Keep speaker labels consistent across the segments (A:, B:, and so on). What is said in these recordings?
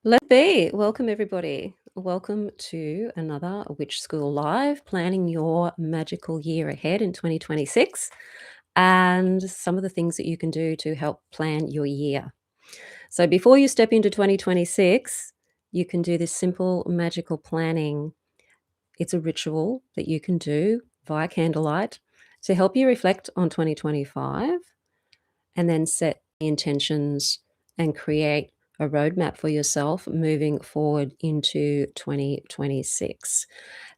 A: Let be. Welcome, everybody. Welcome to another Witch School Live, planning your magical year ahead in 2026 and some of the things that you can do to help plan your year. So, before you step into 2026, you can do this simple magical planning. It's a ritual that you can do via candlelight to help you reflect on 2025 and then set the intentions and create a roadmap for yourself moving forward into 2026.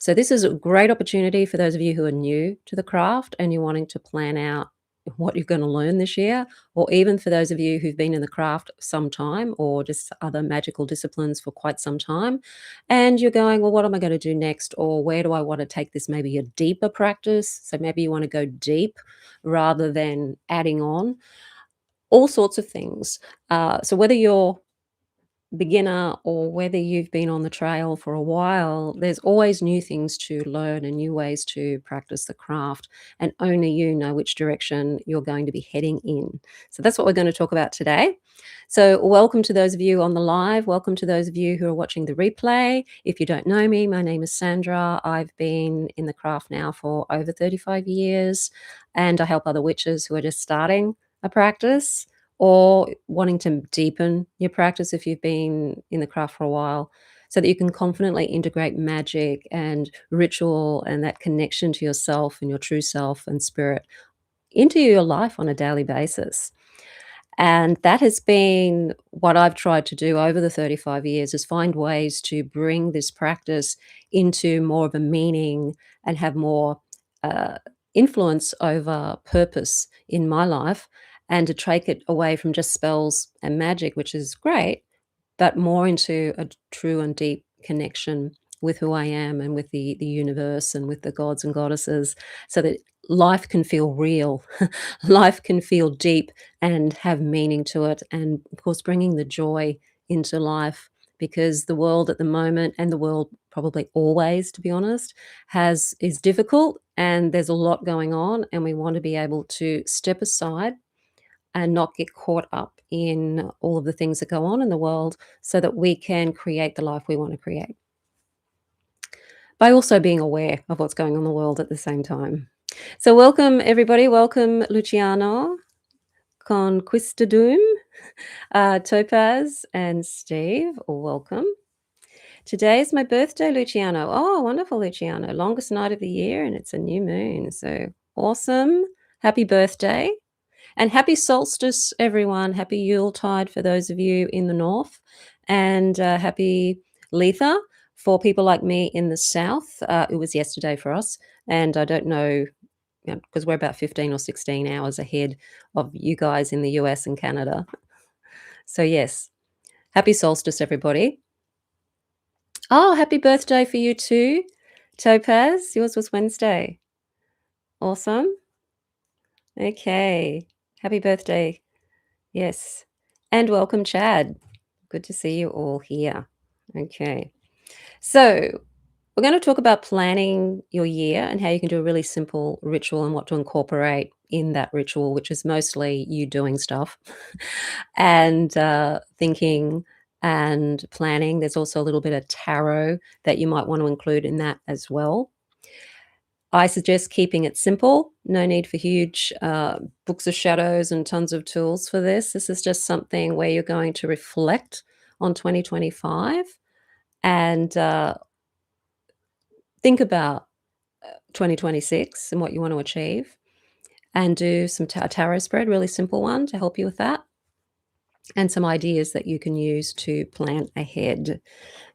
A: So, this is a great opportunity for those of you who are new to the craft and you're wanting to plan out what you're going to learn this year, or even for those of you who've been in the craft some time or just other magical disciplines for quite some time. And you're going, well, what am I going to do next? Or where do I want to take this? Maybe a deeper practice. So, maybe you want to go deep rather than adding on all sorts of things. So whether you're beginner or whether you've been on the trail for a while, there's always new things to learn and new ways to practice the craft, and only you know which direction you're going to be heading in. So that's what we're going to talk about today. So welcome to those of you on the live. Welcome to those of you who are watching the replay. If you don't know me, my name is Sandra. I've been in the craft now for over 35 years, and I help other witches who are just starting a practice or wanting to deepen your practice if you've been in the craft for a while, so that you can confidently integrate magic and ritual and that connection to yourself and your true self and spirit into your life on a daily basis. And that has been what I've tried to do over the 35 years, is find ways to bring this practice into more of a meaning and have more uh, influence over purpose in my life, and to take it away from just spells and magic, which is great, but more into a true and deep connection with who I am and with the universe and with the gods and goddesses, so that life can feel real, life can feel deep and have meaning to it, and of course, bringing the joy into life, because the world at the moment, and the world probably always, to be honest, has is difficult and there's a lot going on, and we want to be able to step aside and not get caught up in all of the things that go on in the world, so that we can create the life we want to create by also being aware of what's going on in the world at the same time. So, welcome everybody. Welcome, Luciano, Conquistadum, Topaz, and Steve. Welcome. Today is my birthday, Luciano. Oh, wonderful, Luciano. Longest night of the year, and it's a new moon. So awesome. Happy birthday. And happy solstice, everyone. Happy Yuletide for those of you in the north, and happy Letha for people like me in the south. It was yesterday for us, and I don't know, because we're about 15 or 16 hours ahead of you guys in the US and Canada. So, yes, happy solstice, everybody. Oh, happy birthday for you too, Topaz. Yours was Wednesday. Awesome. Okay. Happy birthday. Yes. And welcome, Chad. Good to see you all here. Okay. So, we're going to talk about planning your year and how you can do a really simple ritual and what to incorporate in that ritual, which is mostly you doing stuff and thinking and planning. There's also a little bit of tarot that you might want to include in that as well. I suggest keeping it simple. No need for huge books of shadows and tons of tools for this. This is just something where you're going to reflect on 2025 and think about 2026 and what you want to achieve, and do some tarot spread, really simple one to help you with that, and some ideas that you can use to plan ahead.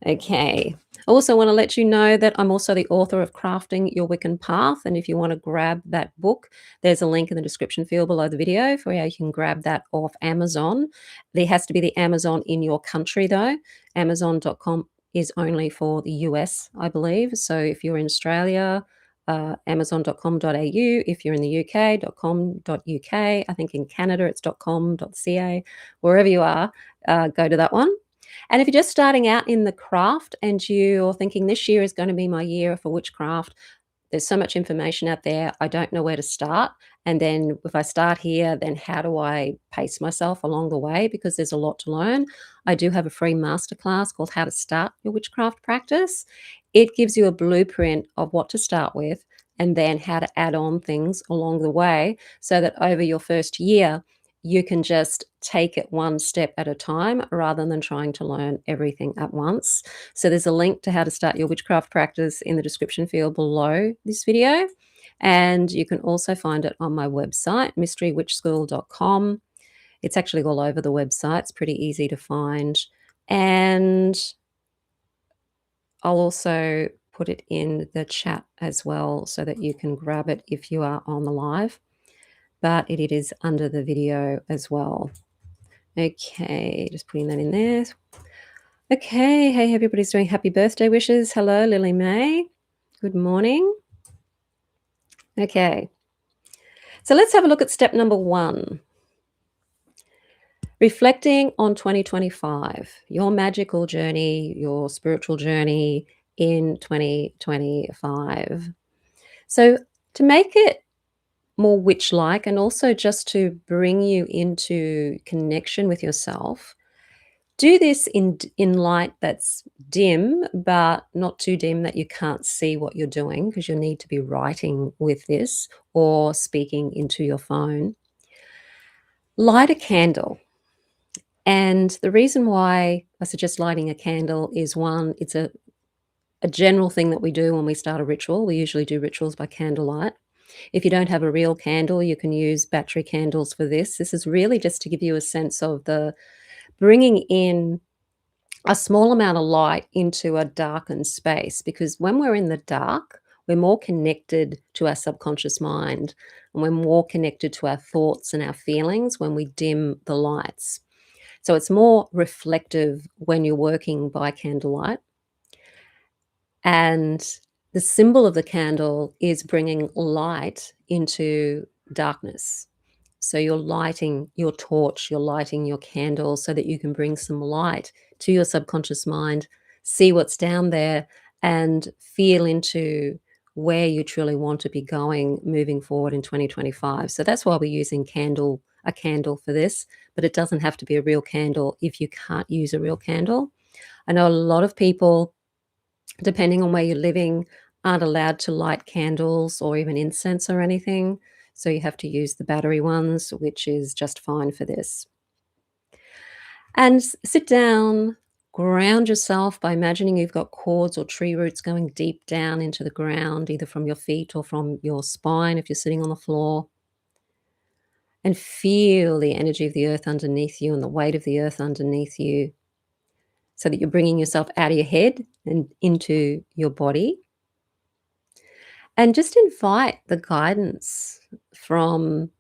A: Okay. I also want to let you know that I'm also the author of Crafting Your Wiccan Path. And if you want to grab that book, there's a link in the description field below the video for how you can grab that off Amazon. There has to be the Amazon in your country, though. Amazon.com is only for the US, I believe. So if you're in Australia, amazon.com.au. If you're in the UK, .com.uk. I think in Canada, it's .com.ca. Wherever you are, go to that one. And if you're just starting out in the craft and you're thinking this year is going to be my year for witchcraft, there's so much information out there, I don't know where to start. And then if I start here, then how do I pace myself along the way? Because there's a lot to learn. I do have a free masterclass called How to Start Your Witchcraft Practice. It gives you a blueprint of what to start with and then how to add on things along the way so that over your first year, you can just take it one step at a time rather than trying to learn everything at once. So there's a link to how to start your witchcraft practice in the description field below this video. And you can also find it on my website, mysterywitchschool.com. It's actually all over the website. It's pretty easy to find. And I'll also put it in the chat as well so that you can grab it if you are on the live. But it is under the video as well. Okay, just putting that in there. Okay, hey, everybody's doing happy birthday wishes. Hello, Lily May. Good morning. Okay, so let's have a look at step number 1. Reflecting on 2025, your magical journey, your spiritual journey in 2025. So to make it more witch-like and also just to bring you into connection with yourself, do this in light that's dim, but not too dim that you can't see what you're doing, because you'll need to be writing with this or speaking into your phone. Light a candle. And the reason why I suggest lighting a candle is, one, it's a general thing that we do when we start a ritual. We usually do rituals by candlelight. If you don't have a real candle, you can use battery candles for this. This is really just to give you a sense of the bringing in a small amount of light into a darkened space, because when we're in the dark, we're more connected to our subconscious mind, and we're more connected to our thoughts and our feelings when we dim the lights. So it's more reflective when you're working by candlelight. And the symbol of the candle is bringing light into darkness. So you're lighting your torch, you're lighting your candle so that you can bring some light to your subconscious mind, see what's down there, and feel into where you truly want to be going moving forward in 2025. So that's why we're using a candle for this, but it doesn't have to be a real candle if you can't use a real candle. I know a lot of people, depending on where you're living, aren't allowed to light candles or even incense or anything. So you have to use the battery ones, which is just fine for this. And sit down, ground yourself by imagining you've got cords or tree roots going deep down into the ground, either from your feet or from your spine if you're sitting on the floor. And feel the energy of the earth underneath you and the weight of the earth underneath you, so that you're bringing yourself out of your head and into your body. And just invite the guidance from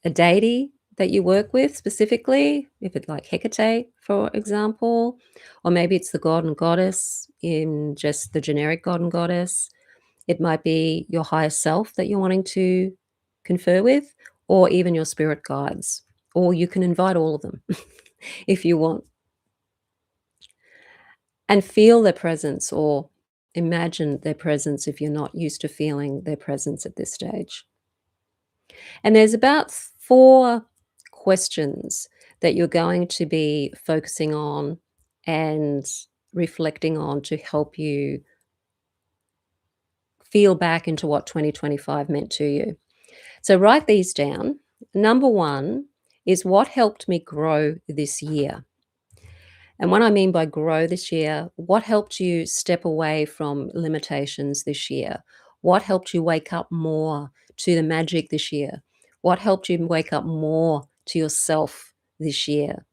A: a deity that you work with specifically, if it's like Hecate, for example, or maybe it's the god and goddess in just the generic god and goddess. It might be your higher self that you're wanting to confer with, or even your spirit guides, or you can invite all of them if you want. And feel their presence, or imagine their presence if you're not used to feeling their presence at this stage. And there's about 4 questions that you're going to be focusing on and reflecting on to help you feel back into what 2025 meant to you. So write these down. Number 1 is, what helped me grow this year? And what I mean by grow this year, what helped you step away from limitations this year? What helped you wake up more to the magic this year? What helped you wake up more to yourself this year?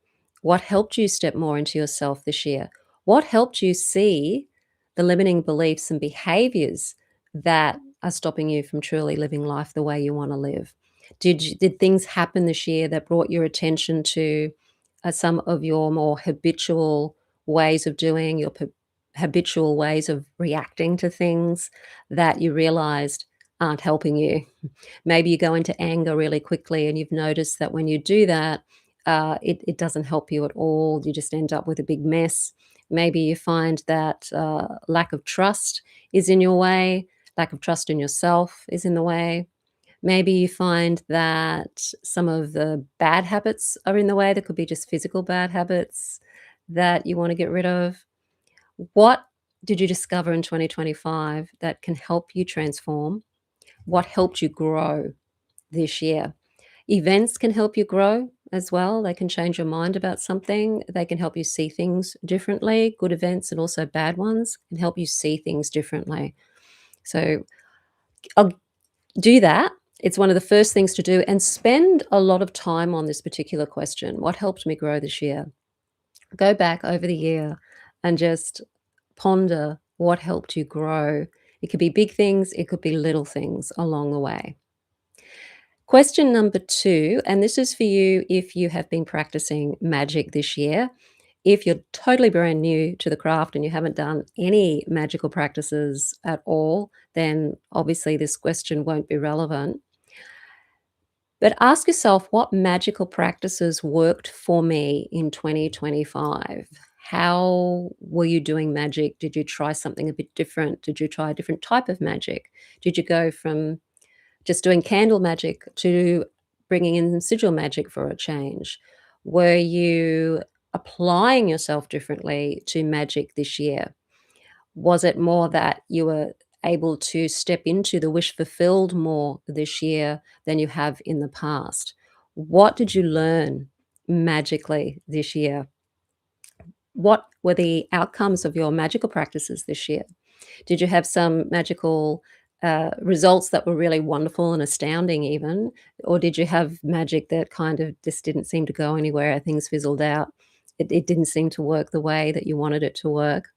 A: What helped you step more into yourself this year? What helped you see the limiting beliefs and behaviors that are stopping you from truly living life the way you want to live? Did things happen this year that brought your attention to some of your more habitual ways of doing, your habitual ways of reacting to things that you realized aren't helping you? Maybe you go into anger really quickly and you've noticed that when you do that, it doesn't help you at all. You just end up with a big mess. Maybe you find that lack of trust is in your way, lack of trust in yourself is in the way. Maybe you find that some of the bad habits are in the way. There could be just physical bad habits that you want to get rid of. What did you discover in 2025 that can help you transform? What helped you grow this year? Events can help you grow as well. They can change your mind about something. They can help you see things differently. Good events and also bad ones can help you see things differently. So I'll do that. It's one of the first things to do, and spend a lot of time on this particular question. What helped me grow this year? Go back over the year and just ponder what helped you grow. It could be big things, it could be little things along the way. Question number 2, and this is for you if you have been practicing magic this year. If you're totally brand new to the craft and you haven't done any magical practices at all, then obviously this question won't be relevant. But ask yourself, what magical practices worked for me in 2025? How were you doing magic? Did you try something a bit different? Did you try a different type of magic? Did you go from just doing candle magic to bringing in sigil magic for a change? Were you applying yourself differently to magic this year? Was it more that you were able to step into the wish fulfilled more this year than you have in the past? What did you learn magically this year? What were the outcomes of your magical practices this year? Did you have some magical results that were really wonderful and astounding, even? Or did you have magic that kind of just didn't seem to go anywhere? Things fizzled out. It didn't seem to work the way that you wanted it to work.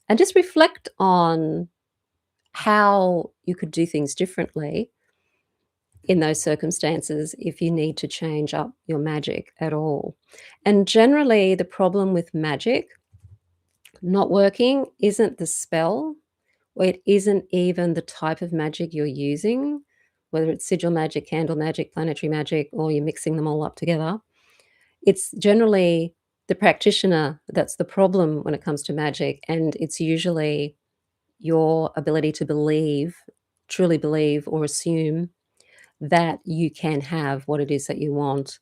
A: And just reflect on how you could do things differently in those circumstances if you need to change up your magic at all. And generally, the problem with magic not working isn't the spell, or it isn't even the type of magic you're using, whether it's sigil magic, candle magic, planetary magic, or you're mixing them all up together. It's generally the practitioner that's the problem when it comes to magic, and it's usually your ability to believe, truly believe, or assume that you can have what it is that you want,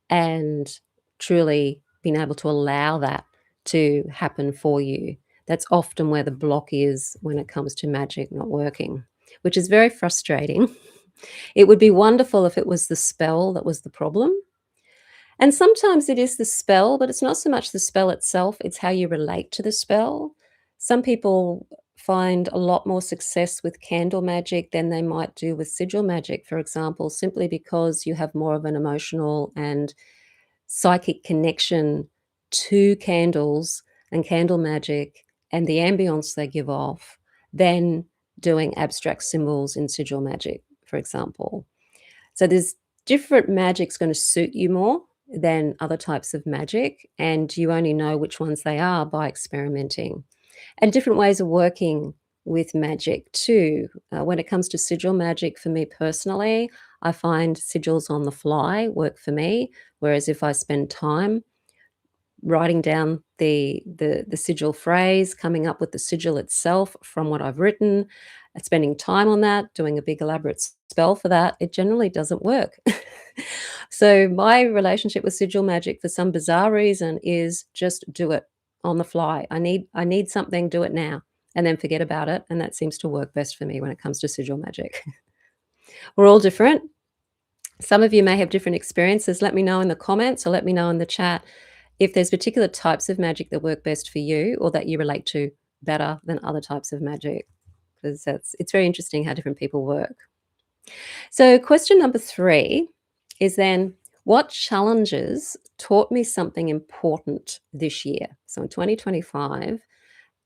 A: and truly being able to allow that to happen for you. That's often where the block is when it comes to magic not working, which is very frustrating. It would be wonderful if it was the spell that was the problem. And sometimes it is the spell, but it's not so much the spell itself, it's how you relate to the spell. Some people find a lot more success with candle magic than they might do with sigil magic, for example, simply because you have more of an emotional and psychic connection to candles and candle magic and the ambience they give off than doing abstract symbols in sigil magic, for example. So there's different magic's going to suit you more than other types of magic, and you only know which ones they are by experimenting. And different ways of working with magic too. When it comes to sigil magic, for me personally, I find sigils on the fly work for me. Whereas if I spend time writing down the sigil phrase, coming up with the sigil itself from what I've written, and spending time on that, doing a big elaborate spell for that, it generally doesn't work. So my relationship with sigil magic, for some bizarre reason, is just do it on the fly. I need something, do it now, and then forget about it. And that seems to work best for me when it comes to sigil magic. We're all different. Some of you may have different experiences. Let me know in the comments or let me know in the chat if there's particular types of magic that work best for you or that you relate to better than other types of magic, because it's very interesting how different people work. So question number 3 is then, what challenges taught me something important this year? So in 2025,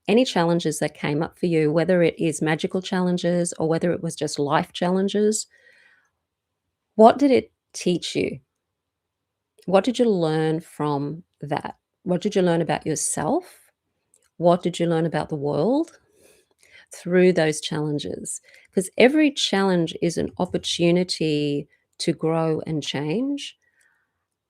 A: any challenges that came up for you, whether it is magical challenges or whether it was just life challenges, what did it teach you? What did you learn from that? What did you learn about yourself? What did you learn about the world through those challenges? Because every challenge is an opportunity to grow and change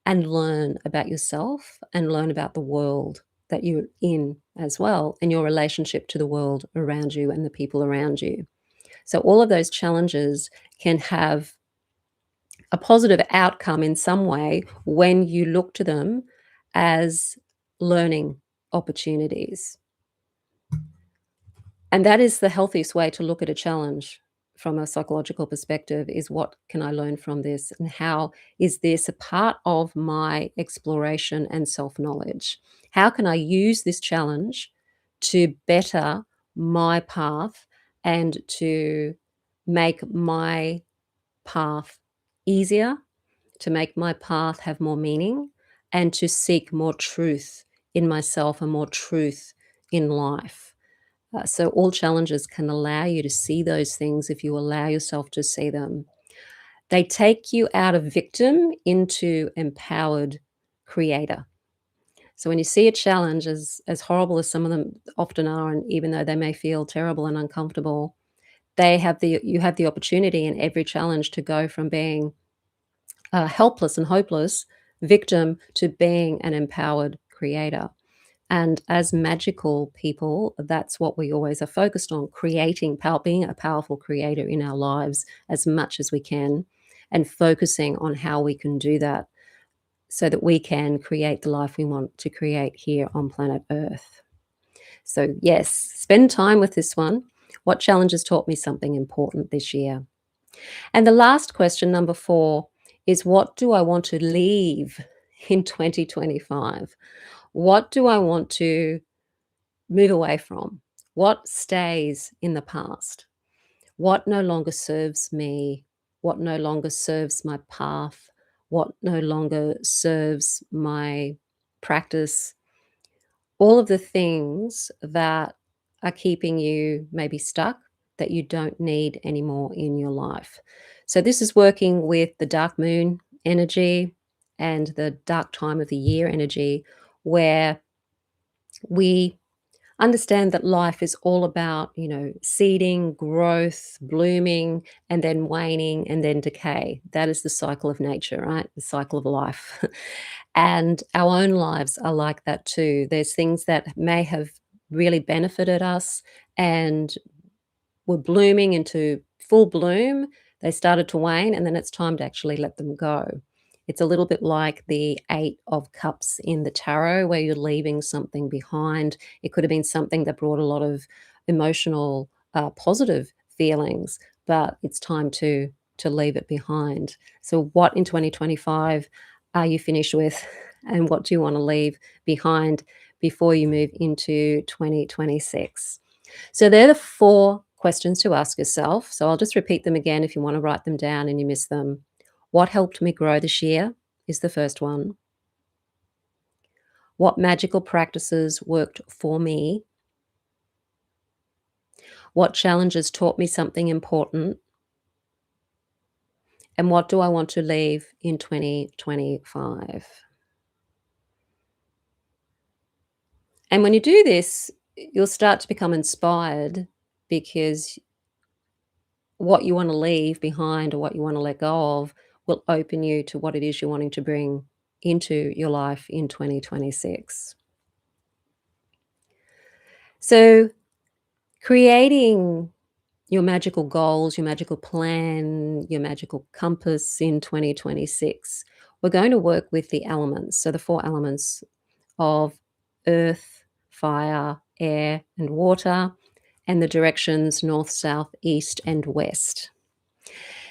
A: and learn about yourself and learn about the world that you're in as well, and your relationship to the world around you and the people around you. So all of those challenges can have a positive outcome in some way when you look to them as learning opportunities. And that is the healthiest way to look at a challenge from a psychological perspective, is what can I learn from this, and how is this a part of my exploration and self-knowledge? How can I use this challenge to better my path and to make my path easier, to make my path have more meaning, and to seek more truth in myself and more truth in life. So all challenges can allow you to see those things if you allow yourself to see them. They take you out of victim into empowered creator. So when you see a challenge, as horrible as some of them often are, and even though they may feel terrible and uncomfortable, you have the opportunity in every challenge to go from being helpless and hopeless victim to being an empowered creator. And as magical people, that's what we always are focused on, being a powerful creator in our lives as much as we can, and focusing on how we can do that so that we can create the life we want to create here on planet Earth. So, yes, spend time with this one. What challenges taught me something important this year? And the last question, number 4, is what do I want to leave in 2025? What do I want to move away from? What stays in the past? What no longer serves me? What no longer serves my path? What no longer serves my practice? All of the things that are keeping you maybe stuck, that you don't need anymore in your life. So this is working with the dark moon energy and the dark time of the year energy, where we understand that life is all about, seeding, growth, blooming, and then waning and then decay. That is the cycle of nature, right? The cycle of life. And our own lives are like that too. There's things that may have really benefited us and were blooming into full bloom. They started to wane, and then it's time to actually let them go. It's a little bit like the 8 of Cups in the tarot, where you're leaving something behind. It could have been something that brought a lot of emotional, positive feelings, but it's time to leave it behind. So, what in 2025 are you finished with, and what do you want to leave behind before you move into 2026? So they're the 4 questions to ask yourself. So I'll just repeat them again if you want to write them down and you miss them. What helped me grow this year is the first one. What magical practices worked for me? What challenges taught me something important? And what do I want to leave in 2025? And when you do this, you'll start to become inspired, because what you want to leave behind or what you want to let go of will open you to what it is you're wanting to bring into your life in 2026. So, creating your magical goals, your magical plan, your magical compass in 2026, we're going to work with the elements. So, the 4 elements of earth, fire, air, and water, and the directions north, south, east, and west.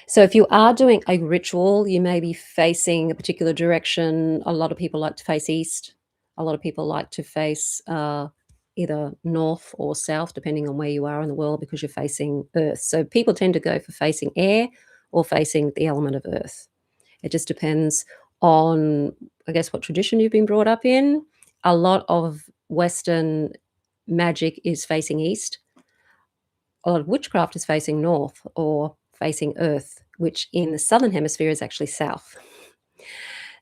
A: So if you are doing a ritual, you may be facing a particular direction. A lot of people like to face east. A lot of people like to face either north or south, depending on where you are in the world, because you're facing earth. So people tend to go for facing air or facing the element of earth. It just depends on, I guess, what tradition you've been brought up in. A lot of Western magic is facing east. A lot of witchcraft is facing north or facing earth, which in the southern hemisphere is actually south.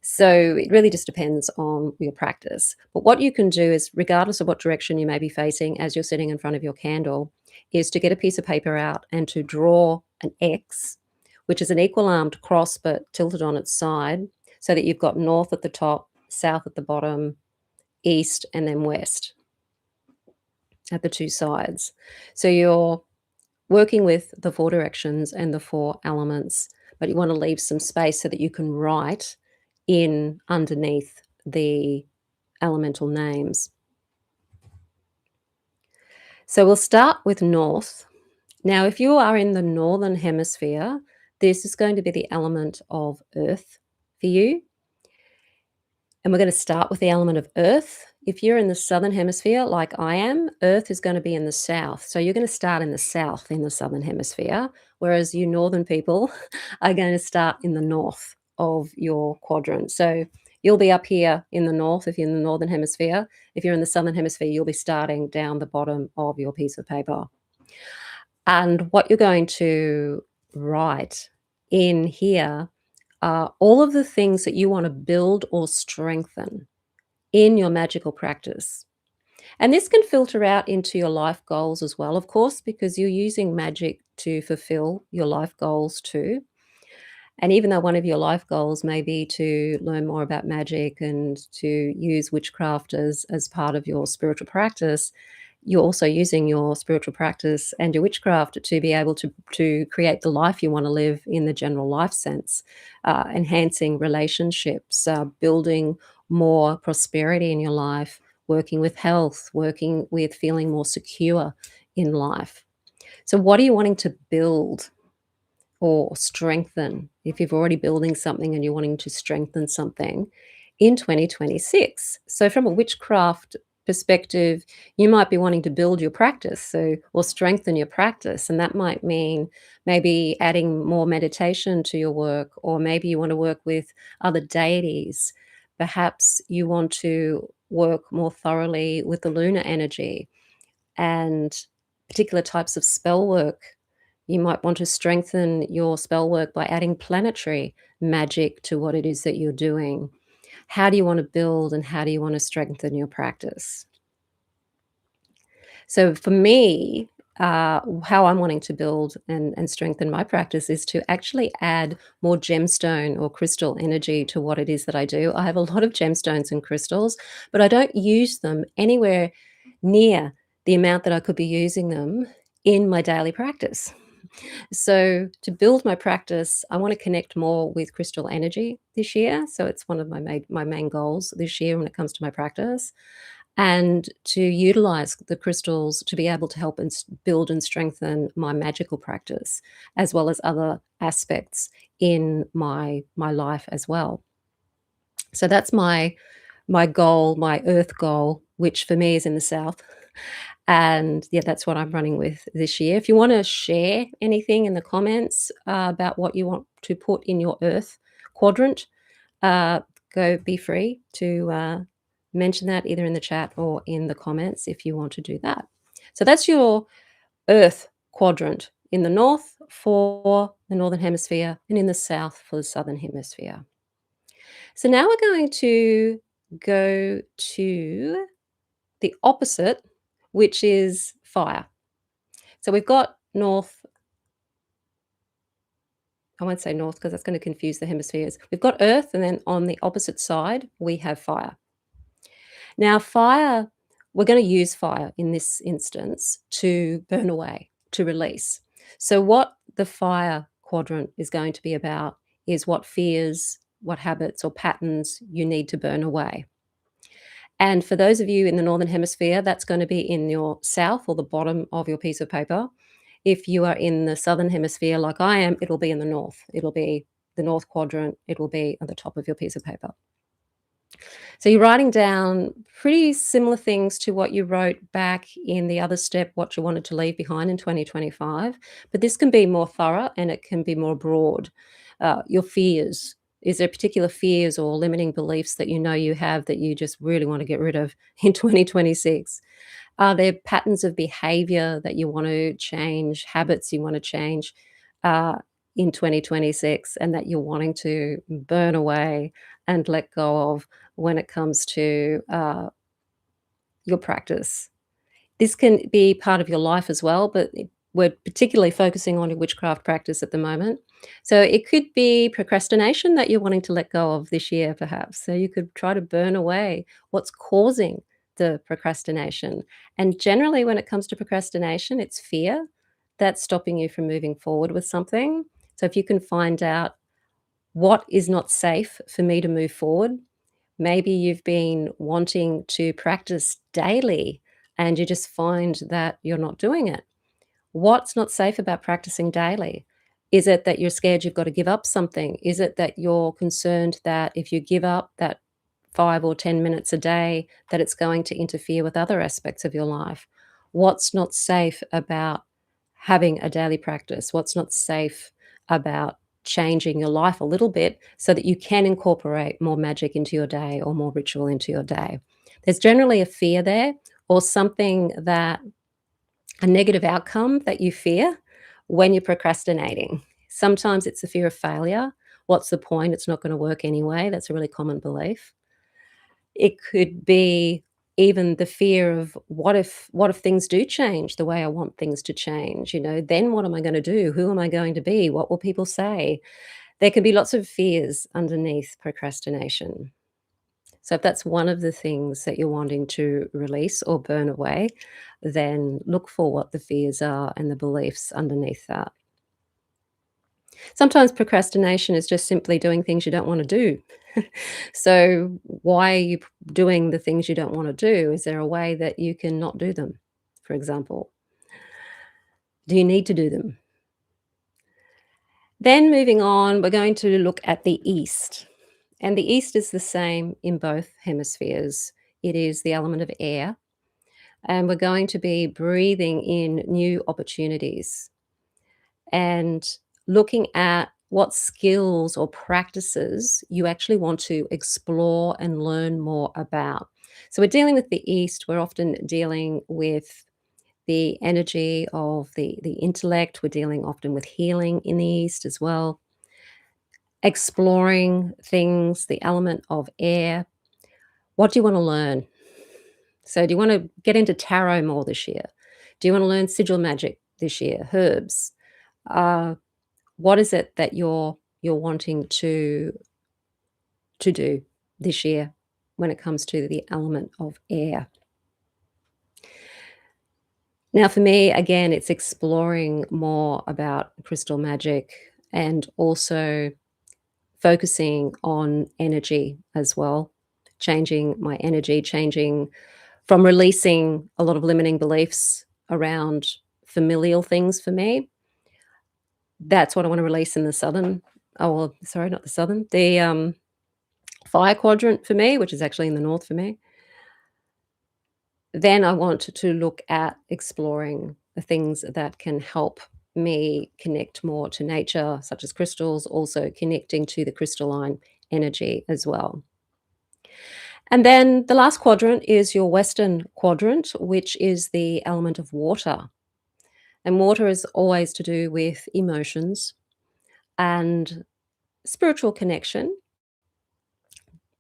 A: So it really just depends on your practice. But what you can do is, regardless of what direction you may be facing as you're sitting in front of your candle, is to get a piece of paper out and to draw an X, which is an equal armed cross but tilted on its side, so that you've got north at the top, south at the bottom, east, and then west at the 2 sides. So you're working with the 4 directions and the 4 elements, but you want to leave some space so that you can write in underneath the elemental names. So we'll start with north. Now, if you are in the northern hemisphere, this is going to be the element of earth for you. And we're going to start with the element of earth. If you're in the southern hemisphere, like I am, earth is going to be in the south. So you're going to start in the south in the southern hemisphere, whereas you northern people are going to start in the north of your quadrant. So you'll be up here in the north if you're in the northern hemisphere. If you're in the southern hemisphere, you'll be starting down the bottom of your piece of paper. And what you're going to write in here are all of the things that you want to build or strengthen in your magical practice. And this can filter out into your life goals as well, of course, because you're using magic to fulfill your life goals too. And even though one of your life goals may be to learn more about magic and to use witchcraft as part of your spiritual practice, you're also using your spiritual practice and your witchcraft to be able to create the life you want to live in the general life sense, enhancing relationships, building more prosperity in your life, working with health, working with feeling more secure in life. So, what are you wanting to build or strengthen? If you're already building something and you're wanting to strengthen something in 2026. So, from a witchcraft perspective, you might be wanting to build your practice, so or strengthen your practice, and that might mean maybe adding more meditation to your work, or maybe you want to work with other deities. Perhaps you want to work more thoroughly with the lunar energy and particular types of spell work. You might want to strengthen your spell work by adding planetary magic to what it is that you're doing. How do you want to build and how do you want to strengthen your practice? So for me, how I'm wanting to build and strengthen my practice is to actually add more gemstone or crystal energy to what it is that I do. I have a lot of gemstones and crystals, but I don't use them anywhere near the amount that I could be using them in my daily practice. So to build my practice, I want to connect more with crystal energy this year. So it's one of my main goals this year when it comes to my practice, and to utilize the crystals to be able to help and build and strengthen my magical practice, as well as other aspects in my life as well. So that's my goal, my earth goal, which for me is in the south. And yeah, that's what I'm running with this year. If you want to share anything in the comments about what you want to put in your earth quadrant, uh, go be free to mention that either in the chat or in the comments if you want to do that. So that's your earth quadrant in the north for the northern hemisphere and in the south for the southern hemisphere. So now we're going to go to the opposite, which is fire. So we've got north. I won't say north because that's going to confuse the hemispheres. We've got earth, and then on the opposite side, we have fire. Now, fire, we're going to use fire in this instance to burn away, to release. So, what the fire quadrant is going to be about is what fears, what habits or patterns you need to burn away. And for those of you in the Northern Hemisphere, that's going to be in your south or the bottom of your piece of paper. If you are in the Southern Hemisphere, like I am, it'll be in the north. It'll be the north quadrant. It will be at the top of your piece of paper. So you're writing down pretty similar things to what you wrote back in the other step, what you wanted to leave behind in 2025. But this can be more thorough and it can be more broad. Your fears. Is there particular fears or limiting beliefs that you know you have that you just really want to get rid of in 2026? Are there patterns of behavior that you want to change, habits you want to change uh, in 2026, and that you're wanting to burn away and let go of when it comes to your practice? This can be part of your life as well, but we're particularly focusing on your witchcraft practice at the moment. So it could be procrastination that you're wanting to let go of this year, perhaps. So you could try to burn away what's causing the procrastination. And generally, when it comes to procrastination, it's fear that's stopping you from moving forward with something. So if you can find out what is not safe for me to move forward. Maybe you've been wanting to practice daily and you just find that you're not doing it. What's not safe about practicing daily? Is it that you're scared you've got to give up something? Is it that you're concerned that if you give up that 5 or 10 minutes a day, that it's going to interfere with other aspects of your life? What's not safe about having a daily practice? What's not safe about changing your life a little bit so that you can incorporate more magic into your day or more ritual into your day? There's generally a fear there or something that a negative outcome that you fear when you're procrastinating. Sometimes it's the fear of failure. What's the point? It's not going to work anyway. That's a really common belief. It could be even the fear of what if things do change the way I want things to change, then what am I gonna do? Who am I going to be? What will people say? There can be lots of fears underneath procrastination. So if that's one of the things that you're wanting to release or burn away, then look for what the fears are and the beliefs underneath that. Sometimes procrastination is just simply doing things you don't wanna do. So why are you doing the things you don't wanna do? Is there a way that you can not do them, for example? Do you need to do them? Then moving on, we're going to look at the East, and the East is the same in both hemispheres. It is the element of air, and we're going to be breathing in new opportunities and looking at what skills or practices you actually want to explore and learn more about. So we're dealing with the East, we're often dealing with the energy of the intellect, we're dealing often with healing in the East as well, exploring things, the element of air. What do you want to learn? So do you want to get into tarot more this year? Do you want to learn sigil magic this year, herbs? Uh, what is it that you're wanting to do this year when it comes to the element of air? Now, for me, again, it's exploring more about crystal magic and also focusing on energy as well, changing my energy, changing from releasing a lot of limiting beliefs around familial things for me. That's what I want to release in the southern. Oh, well, sorry, not the southern, the fire quadrant for me, which is actually in the north for me. Then I want to look at exploring the things that can help me connect more to nature, such as crystals, also connecting to the crystalline energy as well. And then the last quadrant is your western quadrant, which is the element of water. And water is always to do with emotions and spiritual connection.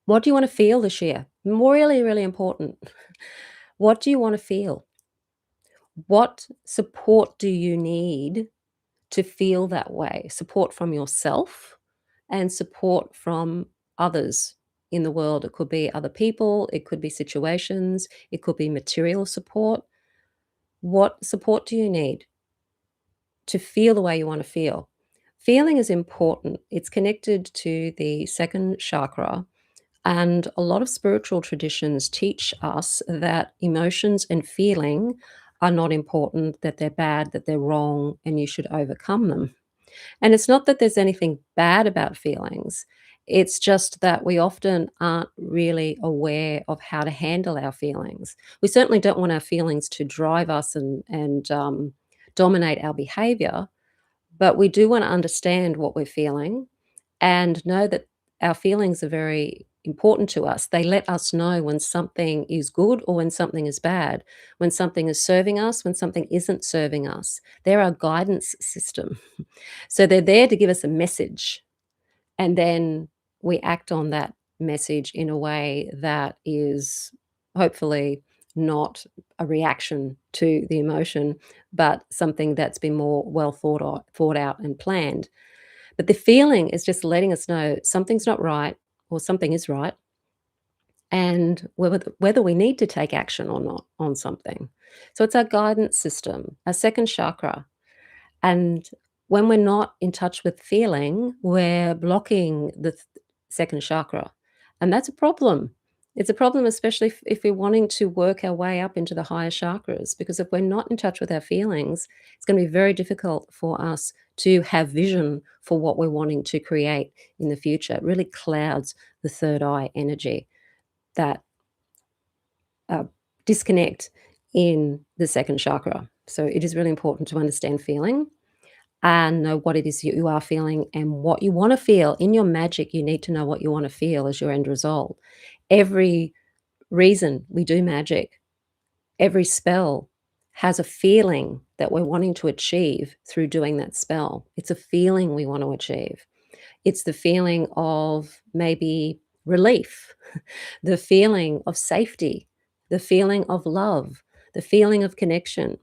A: What do you want to feel this year? Really, really important. What do you want to feel? What support do you need to feel that way? Support from yourself and support from others in the world. It could be other people, it could be situations, it could be material support. What support do you need to feel the way you want to feel? Feeling is important. It's connected to the second chakra. And a lot of spiritual traditions teach us that emotions and feeling are not important, that they're bad, that they're wrong, and you should overcome them. And it's not that there's anything bad about feelings. It's just that we often aren't really aware of how to handle our feelings. We certainly don't want our feelings to drive us and dominate our behavior, but we do want to understand what we're feeling and know that our feelings are very important to us. They let us know when something is good or when something is bad, when something is serving us, when something isn't serving us. They're our guidance system. So they're there to give us a message, and then we act on that message in a way that is hopefully not a reaction to the emotion, but something that's been more well thought out and planned. But the feeling is just letting us know something's not right or something is right, and whether we need to take action or not on something. So it's our guidance system, our second chakra. And when we're not in touch with feeling, we're blocking the second chakra, and that's a problem. It's a problem, especially if we're wanting to work our way up into the higher chakras, because if we're not in touch with our feelings, it's going to be very difficult for us to have vision for what we're wanting to create in the future. It really clouds the third eye energy, that uh, disconnect in the second chakra. So it is really important to understand feeling and know what it is you are feeling and what you want to feel. In your magic, you need to know what you want to feel as your end result. Every reason we do magic, every spell has a feeling that we're wanting to achieve through doing that spell. It's a feeling we want to achieve. It's the feeling of maybe relief, the feeling of safety, the feeling of love, the feeling of connection,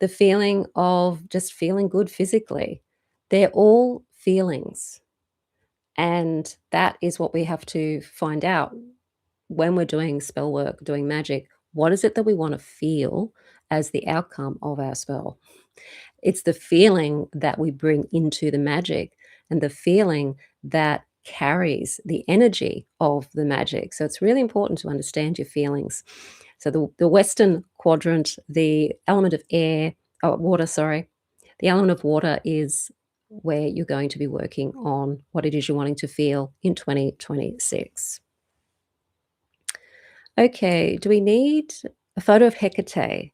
A: the feeling of just feeling good physically. They're all feelings. And that is what we have to find out when we're doing spell work, doing magic. What is it that we want to feel as the outcome of our spell? It's the feeling that we bring into the magic and the feeling that carries the energy of the magic. So it's really important to understand your feelings. So the Western quadrant, the element of air, oh, water, sorry, the element of water is where you're going to be working on what it is you're wanting to feel in 2026. Okay, do we need a photo of Hecate?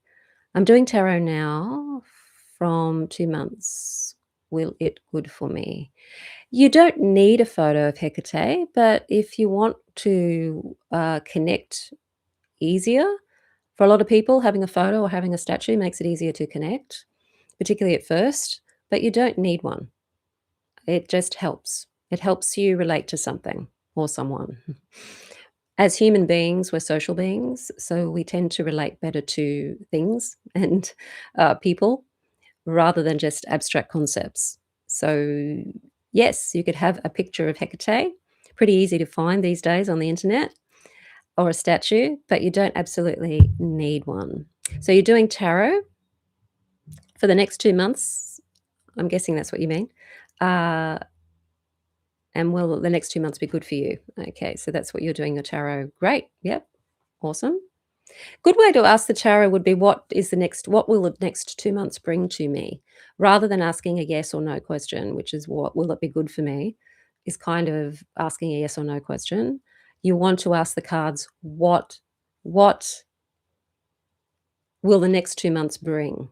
A: I'm doing tarot now from 2 months. Will it good for me? You don't need a photo of Hecate, but if you want to connect easier, for a lot of people, having a photo or having a statue makes it easier to connect, particularly at first, but you don't need one. It just helps. It helps you relate to something or someone. As human beings, we're social beings, so we tend to relate better to things and people rather than just abstract concepts. So, yes, you could have a picture of Hecate, pretty easy to find these days on the internet, or a statue, but you don't absolutely need one. So, you're doing tarot for the next 2 months. I'm guessing that's what you mean. Uh, and will the next 2 months be good for you? Okay, so that's what you're doing your tarot. Great. Yep. Awesome. Good way to ask the tarot would be what will the next 2 months bring to me? Rather than asking a yes or no question, which is what will it be good for me, is kind of asking a yes or no question. You want to ask the cards, what will the next 2 months bring?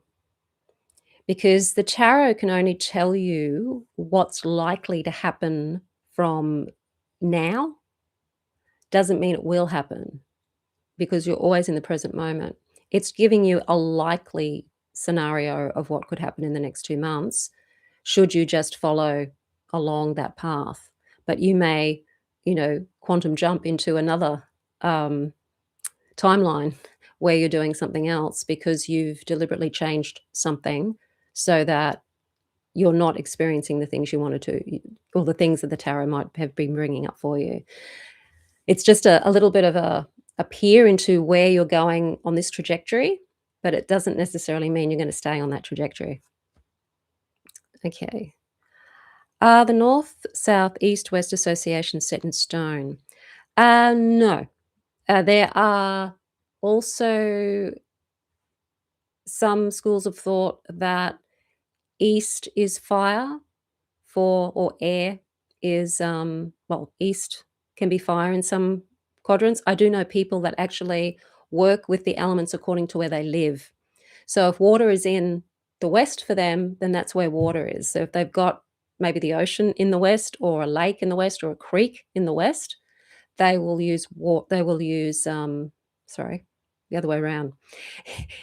A: Because the tarot can only tell you what's likely to happen from now, doesn't mean it will happen, because you're always in the present moment. It's giving you a likely scenario of what could happen in the next 2 months, should you just follow along that path. But you may, quantum jump into another, um, timeline where you're doing something else because you've deliberately changed something so that you're not experiencing the things you wanted to, or the things that the tarot might have been bringing up for you. It's just a little bit of a peer into where you're going on this trajectory, but it doesn't necessarily mean you're gonna stay on that trajectory. Okay. Are the North, South, East, West associations set in stone? No. There are also some schools of thought that East is fire or air is, east can be fire in some quadrants. I do know people that actually work with the elements according to where they live. So if water is in the west for them, then that's where water is. So if they've got maybe the ocean in the west or a lake in the west or a creek in the west, they will use sorry, the other way around.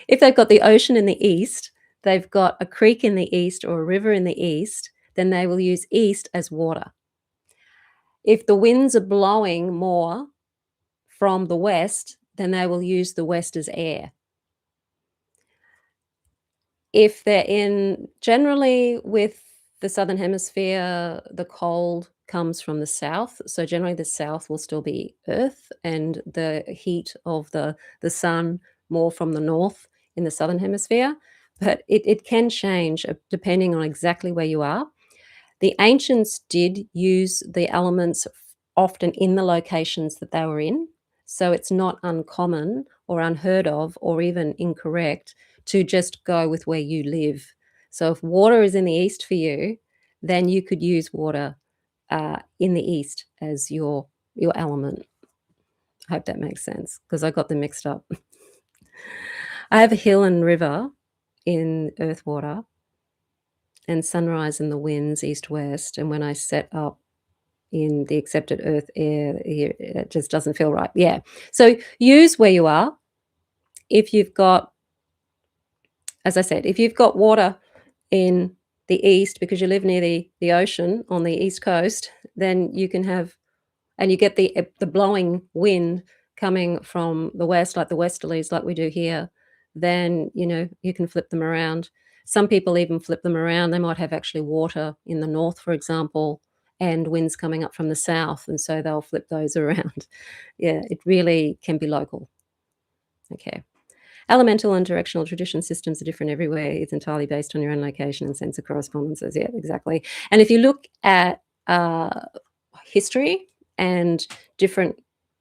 A: If they've got the ocean in the east, they've got a creek in the east or a river in the east, then they will use east as water. If the winds are blowing more from the west, then they will use the west as air. If they're in generally with the Southern Hemisphere, the cold comes from the south, so generally the south will still be earth and the heat of the sun more from the north in the Southern Hemisphere. but it can change depending on exactly where you are. The ancients did use the elements often in the locations that they were in, so it's not uncommon or unheard of or even incorrect to just go with where you live. So if water is in the east for you, then you could use water in the east as your element. I hope that makes sense because I got them mixed up. I have a hill and river in earth water and sunrise in the winds east west, and when I set up in the accepted earth air here, it just doesn't feel right. Yeah. So use where you are. If you've got, as I said, if you've got water in the east because you live near the ocean on the east coast, then you can have, and you get the blowing wind coming from the west, like the westerlies, like we do here, then you can flip them around. Some people even flip them around. They might have actually water in the north, for example, and winds coming up from the south, and so they'll flip those around. Yeah, it really can be local. Okay. Elemental and directional tradition systems are different everywhere. It's entirely based on your own location and sense of correspondences. Yeah, exactly. And if you look at history and different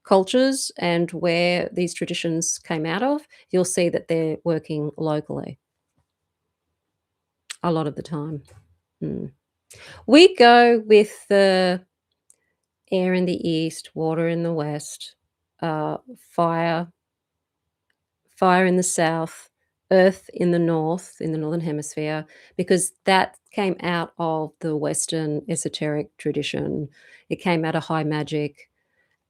A: cultures and where these traditions came out of, you'll see that they're working locally a lot of the time. Mm. We go with the air in the east, water in the west, fire in the south, earth in the north, in the northern hemisphere, because that came out of the Western esoteric tradition. It came out of high magic.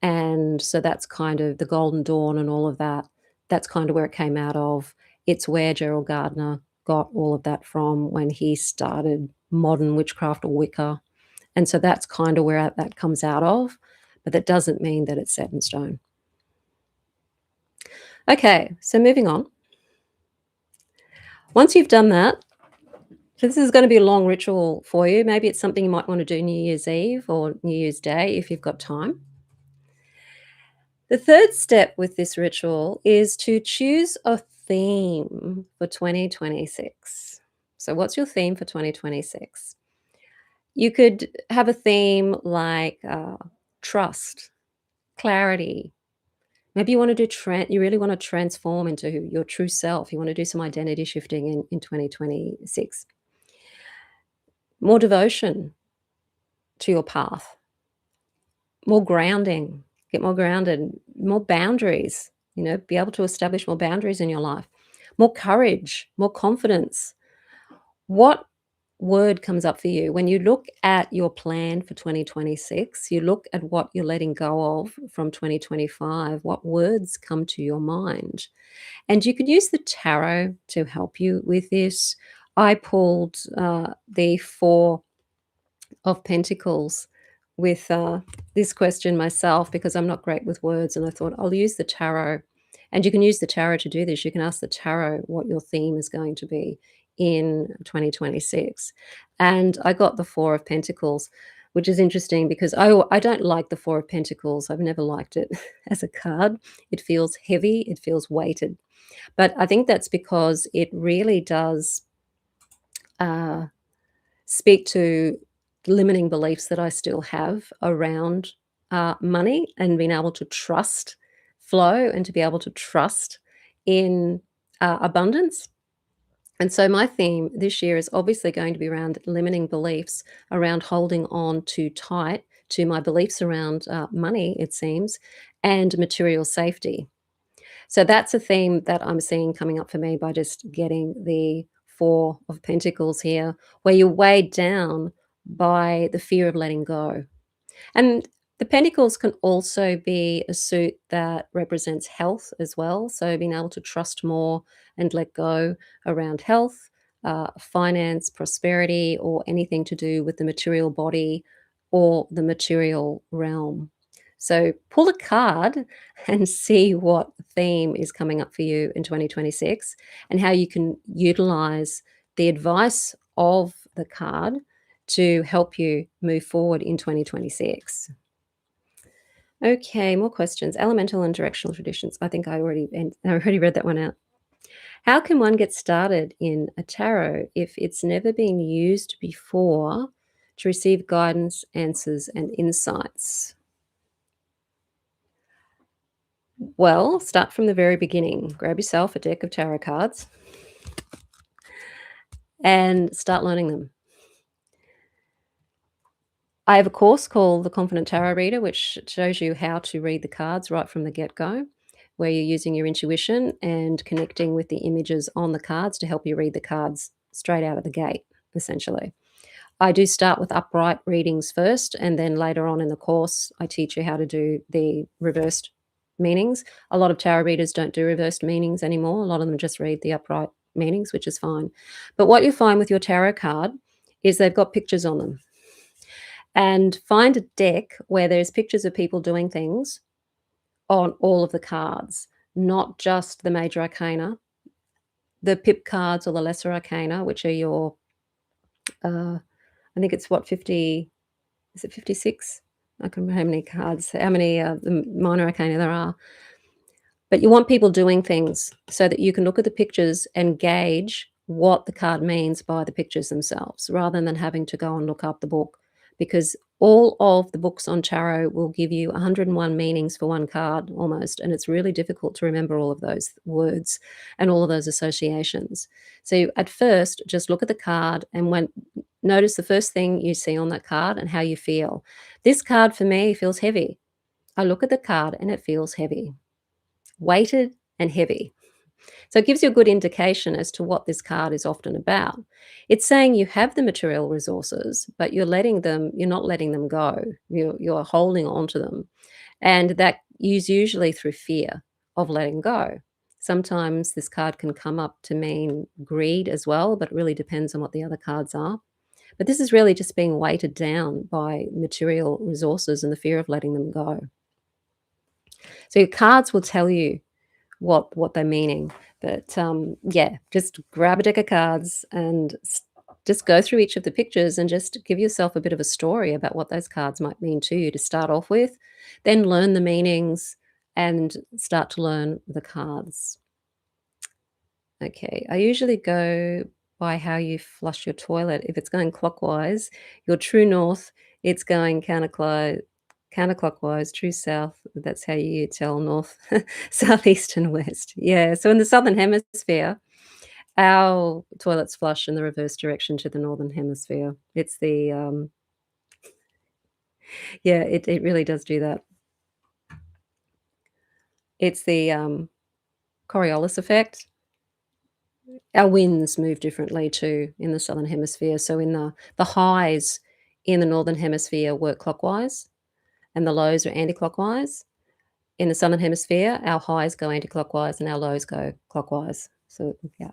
A: And so that's kind of the Golden Dawn and all of that. That's kind of where it came out of. It's where Gerald Gardner got all of that from when he started modern witchcraft or Wicca. And so that's kind of where that comes out of. But that doesn't mean that it's set in stone. Okay, so moving on. Once you've done that, so this is going to be a long ritual for you. Maybe it's something you might want to do New Year's Eve or New Year's Day if you've got time. The third step with this ritual is to choose a theme for 2026. So, what's your theme for 2026? You could have a theme like trust, clarity. Maybe you want to do you really want to transform into your true self. You want to do some identity shifting in 2026. More devotion to your path, more grounding, get more grounded, more boundaries, be able to establish more boundaries in your life, more courage, more confidence. What word comes up for you when you look at your plan for 2026? You look at what you're letting go of from 2025. What words come to your mind? And you could use the tarot to help you with this. I pulled the Four of Pentacles with this question myself because I'm not great with words, and I thought I'll use the tarot. And you can use the tarot to do this. You can ask the tarot what your theme is going to be in 2026. And I got the Four of Pentacles, which is interesting because I don't like the Four of Pentacles. I've never liked it as a card. It feels heavy, it feels weighted. But I think that's because it really does speak to limiting beliefs that I still have around money and being able to trust flow and to be able to trust in abundance. And so my theme this year is obviously going to be around limiting beliefs, around holding on too tight to my beliefs around money, it seems, and material safety. So that's a theme that I'm seeing coming up for me by just getting the Four of Pentacles here, where you're weighed down by the fear of letting go. And the Pentacles can also be a suit that represents health as well. So being able to trust more and let go around health, finance, prosperity, or anything to do with the material body or the material realm. So pull a card and see what theme is coming up for you in 2026 and how you can utilize the advice of the card to help you move forward in 2026. Okay, more questions. Elemental and directional traditions. I think I already read that one out. How can one get started in a tarot if it's never been used before to receive guidance, answers, and insights? Well, start from the very beginning. Grab yourself a deck of tarot cards and start learning them. I have a course called The Confident Tarot Reader, which shows you how to read the cards right from the get go, where you're using your intuition and connecting with the images on the cards to help you read the cards straight out of the gate, essentially. I do start with upright readings first, and then later on in the course, I teach you how to do the reversed meanings. A lot of tarot readers don't do reversed meanings anymore. A lot of them just read the upright meanings, which is fine. But what you find with your tarot card is they've got pictures on them. And find a deck where there's pictures of people doing things on all of the cards, not just the major arcana, the pip cards or the lesser arcana, which are your, I think it's what, 50, is it 56? I can't remember how many cards, how many the minor arcana there are. But you want people doing things so that you can look at the pictures and gauge what the card means by the pictures themselves, rather than having to go and look up the book. Because all of the books on tarot will give you 101 meanings for one card almost, and it's really difficult to remember all of those words and all of those associations. So at first, just look at the card and notice the first thing you see on that card and how you feel. This card for me feels heavy. I look at the card and it feels heavy, weighted and heavy. So it gives you a good indication as to what this card is often about. It's saying you have the material resources, but you're not letting them go. You're holding on to them. And that is usually through fear of letting go. Sometimes this card can come up to mean greed as well, but it really depends on what the other cards are. But this is really just being weighted down by material resources and the fear of letting them go. So your cards will tell you what they're meaning. But yeah, just grab a deck of cards and just go through each of the pictures and just give yourself a bit of a story about what those cards might mean to you to start off with. Then learn the meanings and start to learn the cards. Okay, I usually go by how you flush your toilet. If it's going clockwise, your true north, it's going counterclockwise, true south. That's how you tell north, south, east, and west. Yeah. So in the southern hemisphere, our toilets flush in the reverse direction to the northern hemisphere. It's the yeah, it really does do that. It's the Coriolis effect. Our winds move differently too in the southern hemisphere. So in the highs in the northern hemisphere work clockwise and the lows are anti-clockwise. In the southern hemisphere, our highs go anti-clockwise and our lows go clockwise. So yeah,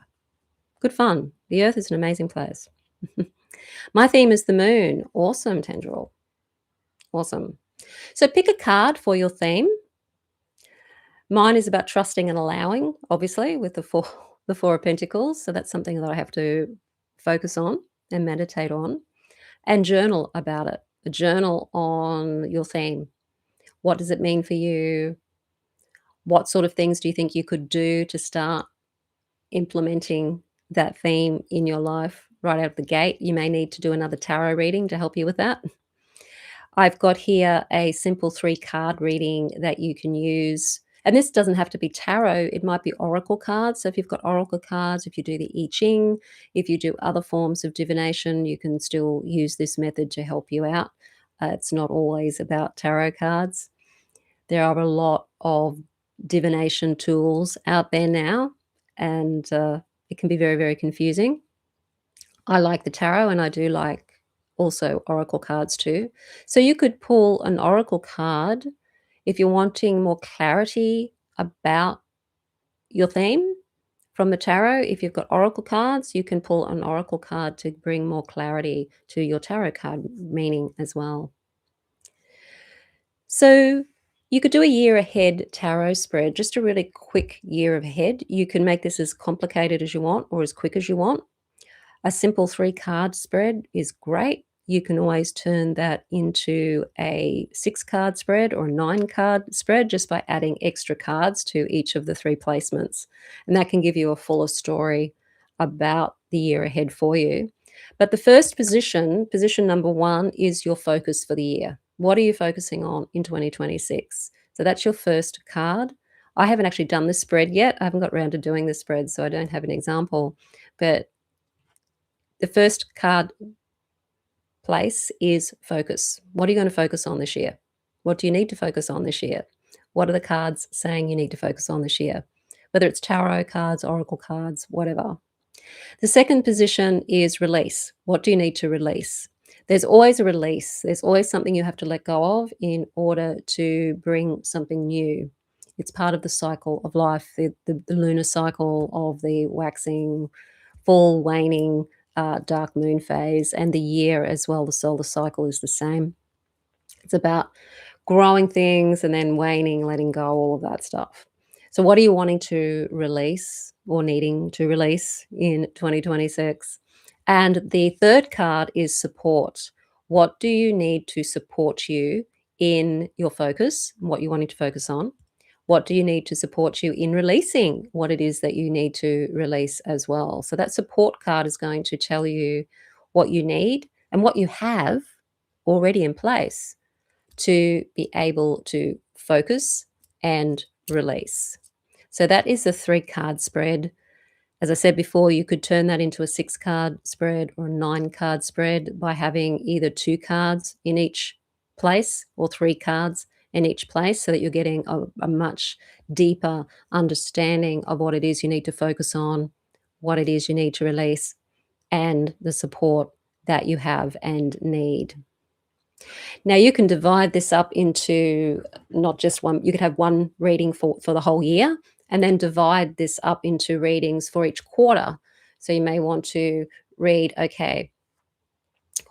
A: good fun. The earth is an amazing place. My theme is the moon. Awesome, Tendril. Awesome. So pick a card for your theme. Mine is about trusting and allowing, obviously, with the four of pentacles. So that's something that I have to focus on and meditate on, and journal about it. A journal on your theme. What does it mean for you? What sort of things do you think you could do to start implementing that theme in your life right out of the gate? You may need to do another tarot reading to help you with that. I've got here a simple 3-card reading that you can use. And this doesn't have to be tarot. It might be oracle cards. So if you've got oracle cards, if you do the I Ching, if you do other forms of divination, you can still use this method to help you out. It's not always about tarot cards. There are a lot of divination tools out there now, and it can be very, very confusing. I like the tarot, and I do like also oracle cards too. So you could pull an oracle card if you're wanting more clarity about your theme from the tarot. If you've got oracle cards, you can pull an oracle card to bring more clarity to your tarot card meaning as well. So you could do a year ahead tarot spread, just a really quick year ahead. You can make this as complicated as you want or as quick as you want. A simple 3-card spread is great. you can always turn that into a 6-card spread or a 9-card spread just by adding extra cards to each of the 3 placements, and that can give you a fuller story about the year ahead for you. But the first position, position number 1, is your focus for the year. What are you focusing on in 2026? So that's your first card. I haven't actually done this spread yet. I haven't got around to doing this spread, so I don't have an example. But the first card place is focus. What are you going to focus on this year? What do you need to focus on this year? What are the cards saying you need to focus on this year? Whether it's tarot cards, oracle cards, whatever. The second position is release. What do you need to release? There's always a release. There's always something you have to let go of in order to bring something new. It's part of the cycle of life, the lunar cycle of the waxing, full, waning, dark moon phase, and the year as well. The solar cycle is the same. It's about growing things and then waning, letting go, all of that stuff. So, what are you wanting to release or needing to release in 2026? And the third card is support. What do you need to support you in your focus, what you're wanting to focus on? What do you need to support you in releasing what it is that you need to release as well? So, that support card is going to tell you what you need and what you have already in place to be able to focus and release. So that is a 3-card spread. As I said before, you could turn that into a 6-card spread or a 9-card spread by having either 2 cards in each place or 3 cards in each place, so that you're getting a much deeper understanding of what it is you need to focus on, what it is you need to release, and the support that you have and need. Now you can divide this up into not just one. You could have one reading for the whole year, and then divide this up into readings for each quarter. So you may want to read, okay,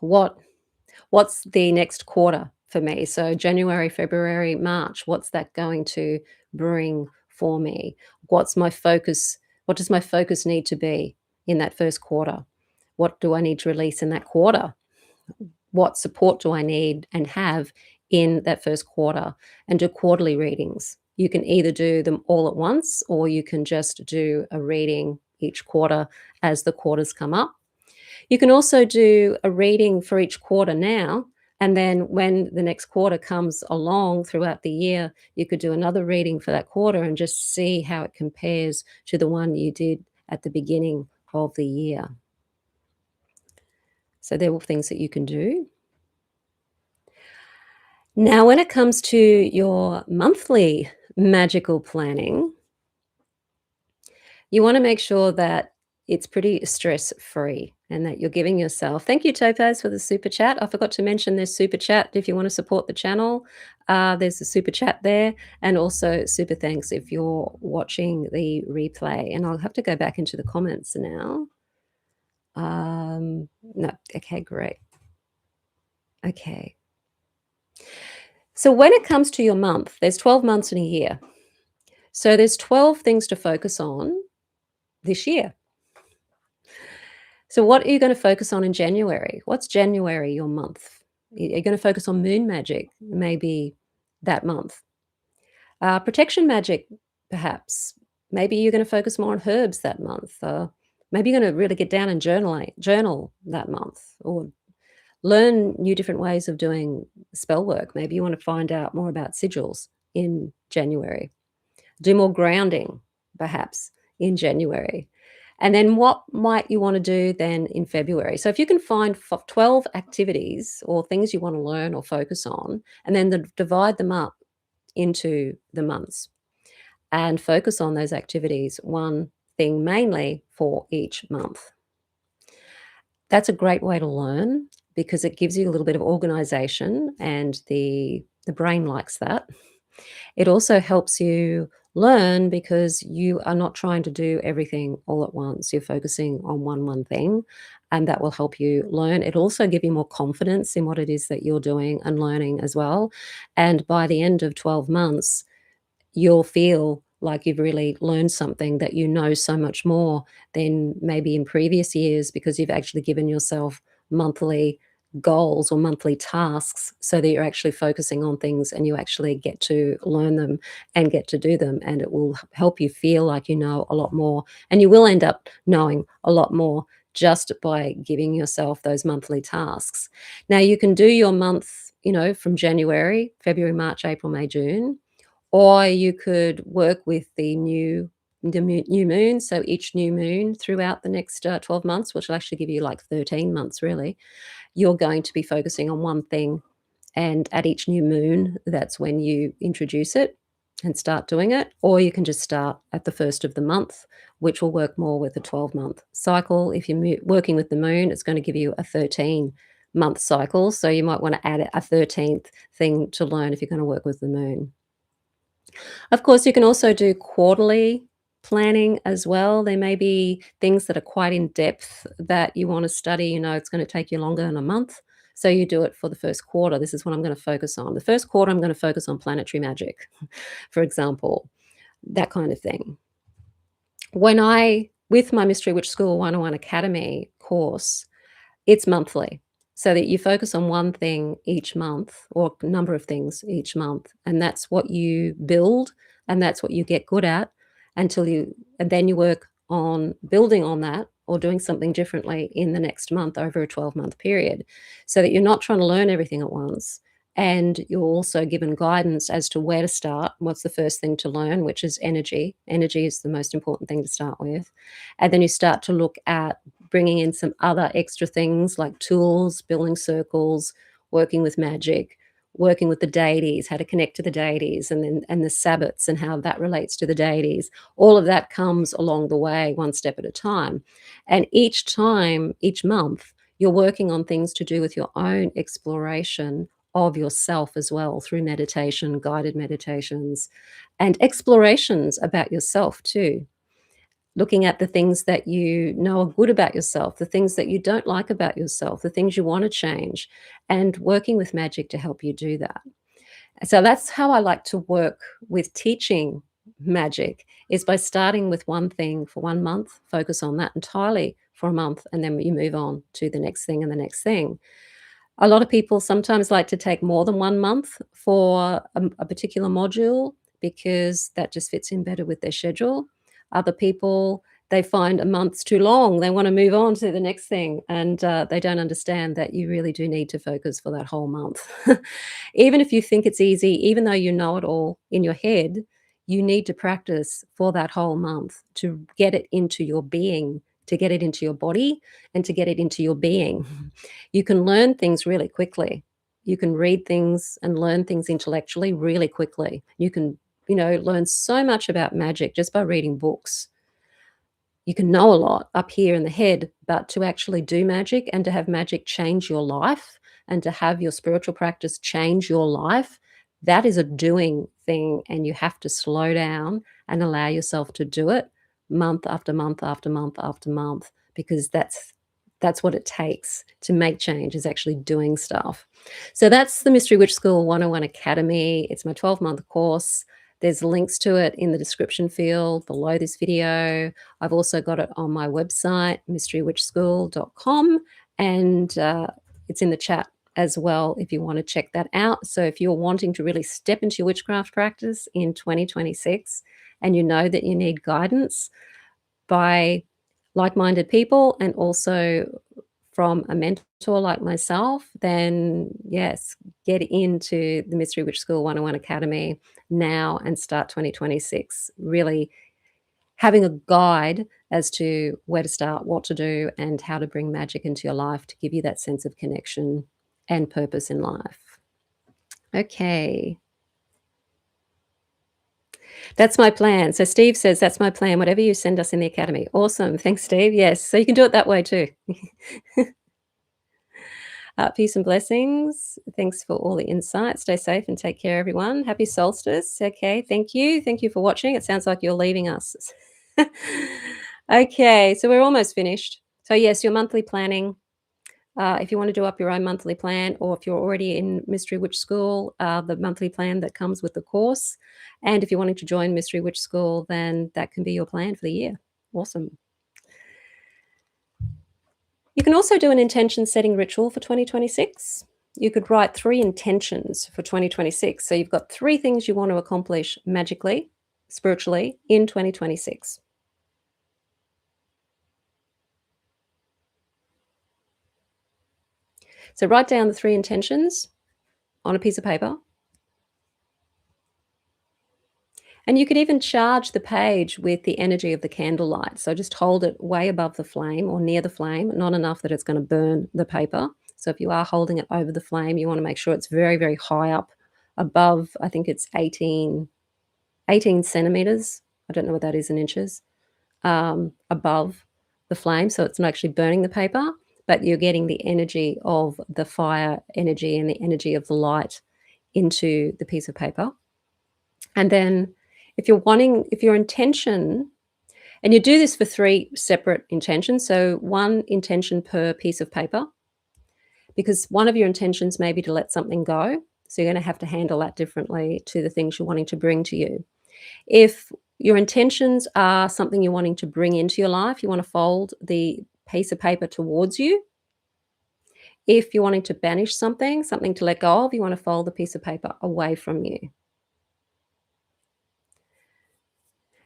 A: what's the next quarter for me? So January, February, March, what's that going to bring for me? What's my focus? What does my focus need to be in that first quarter? What do I need to release in that quarter? What support do I need and have in that first quarter? And do quarterly readings. You can either do them all at once, or you can just do a reading each quarter as the quarters come up. You can also do a reading for each quarter now, and then when the next quarter comes along throughout the year, you could do another reading for that quarter and just see how it compares to the one you did at the beginning of the year. So they're all things that you can do. Now, when it comes to your monthly magical planning, you want to make sure that it's pretty stress-free and that you're giving yourself. Thank you, Topaz, for the super chat. I forgot to mention there's super chat if you want to support the channel. There's a super chat there, and also super thanks if you're watching the replay. And I'll have to go back into the comments now. No, okay, great. Okay. So when it comes to your month, there's 12 months in a year. So there's 12 things to focus on this year. So what are you going to focus on in January? What's January, your month? You're going to focus on moon magic, maybe that month. Protection magic, perhaps. Maybe you're going to focus more on herbs that month. Maybe you're going to really get down and journal that month, or learn new different ways of doing spell work. Maybe you want to find out more about sigils in January. Do more grounding, perhaps, in January. And then what might you want to do then in February? So if you can find 12 activities or things you want to learn or focus on, and then divide them up into the months and focus on those activities, one thing mainly for each month. That's a great way to learn, because it gives you a little bit of organization, and the brain likes that. It also helps you learn because you are not trying to do everything all at once. You're focusing on one thing, and that will help you learn. It'll also give you more confidence in what it is that you're doing and learning as well. And by the end of 12 months, you'll feel like you've really learned something, that you know so much more than maybe in previous years, because you've actually given yourself monthly goals or monthly tasks so that you're actually focusing on things and you actually get to learn them and get to do them, and it will help you feel like you know a lot more, and you will end up knowing a lot more just by giving yourself those monthly tasks. Now you can do your month, from January, February, March, April, May, June, or you could work with the new moon, so each new moon throughout the next 12 months, which will actually give you like 13 months really, you're going to be focusing on one thing. And at each new moon, that's when you introduce it and start doing it. Or you can just start at the first of the month, which will work more with a 12-month cycle. If you're working with the moon, it's going to give you a 13-month cycle. So you might want to add a 13th thing to learn if you're going to work with the moon. Of course, you can also do quarterly planning as well. There may be things that are quite in depth that you want to study. It's going to take you longer than a month. So you do it for the first quarter. This is what I'm going to focus on. The first quarter, I'm going to focus on planetary magic, for example, that kind of thing. With my Mystery Witch School 101 Academy course, it's monthly, so that you focus on one thing each month or a number of things each month, and that's what you build, and that's what you get good at and then you work on building on that or doing something differently in the next month over a 12-month period, so that you're not trying to learn everything at once, and you're also given guidance as to where to start. What's the first thing to learn, which is energy. Energy is the most important thing to start with, and then you start to look at bringing in some other extra things like tools, building circles, working with magic, working with the deities, how to connect to the deities, and the sabbats and how that relates to the deities. All of that comes along the way, one step at a time. And each month, you're working on things to do with your own exploration of yourself as well, through meditation, guided meditations, and explorations about yourself too. Looking at the things that you know are good about yourself, the things that you don't like about yourself, the things you want to change, and working with magic to help you do that. So that's how I like to work with teaching magic, is by starting with one thing for 1 month, focus on that entirely for a month, and then you move on to the next thing and the next thing. A lot of people sometimes like to take more than 1 month for a particular module because that just fits in better with their schedule. Other people, they find a month's too long. They wanna move on to the next thing, and, they don't understand that you really do need to focus for that whole month. Even if you think it's easy, even though you know it all in your head, you need to practice for that whole month to get it into your being, to get it into your body, and to get it into your being. You can learn things really quickly. You can read things and learn things intellectually really quickly. You can, learn so much about magic just by reading books. You can know a lot up here in the head, but to actually do magic and to have magic change your life and to have your spiritual practice change your life, that is a doing thing. And you have to slow down and allow yourself to do it month after month after month after month, because that's what it takes to make change, is actually doing stuff. So that's the Mystery Witch School 101 Academy. It's my 12-month course. There's links to it in the description field below this video. I've also got it on my website, mysterywitchschool.com, and it's in the chat as well if you want to check that out. So if you're wanting to really step into your witchcraft practice in 2026 and you know that you need guidance by like-minded people and also from a mentor like myself, then yes, get into the Mystery Witch School 101 Academy now and start 2026 really having a guide as to where to start, what to do, and how to bring magic into your life to give you that sense of connection and purpose in life. Okay. That's my plan. So Steve says, "That's my plan, whatever you send us in the academy." Awesome. Thanks, Steve. Yes, so you can do it that way too. Peace and blessings. Thanks for all the insight. Stay safe and take care, everyone. Happy solstice. Okay, thank you. Thank you for watching. It sounds like you're leaving us. Okay, so we're almost finished. So yes, your monthly planning. If you want to do up your own monthly plan, or if you're already in Mystery Witch School, the monthly plan that comes with the course. And if you're wanting to join Mystery Witch School, then that can be your plan for the year. Awesome. You can also do an intention setting ritual for 2026. You could write 3 intentions for 2026. So you've got 3 things you want to accomplish magically, spiritually in 2026. So write down the 3 intentions on a piece of paper. And you could even charge the page with the energy of the candlelight. So just hold it way above the flame or near the flame, not enough that it's going to burn the paper. So if you are holding it over the flame, you want to make sure it's very, very high up above, I think it's 18 centimeters. I don't know what that is in inches, above the flame. So it's not actually burning the paper, but you're getting the energy of the fire energy and the energy of the light into the piece of paper. And then if your intention, and you do this for 3 separate intentions, so 1 intention per piece of paper, because one of your intentions may be to let something go, so you're gonna have to handle that differently to the things you're wanting to bring to you. If your intentions are something you're wanting to bring into your life, you wanna fold the piece of paper towards you. If you're wanting to banish something to let go of, you wanna fold the piece of paper away from you.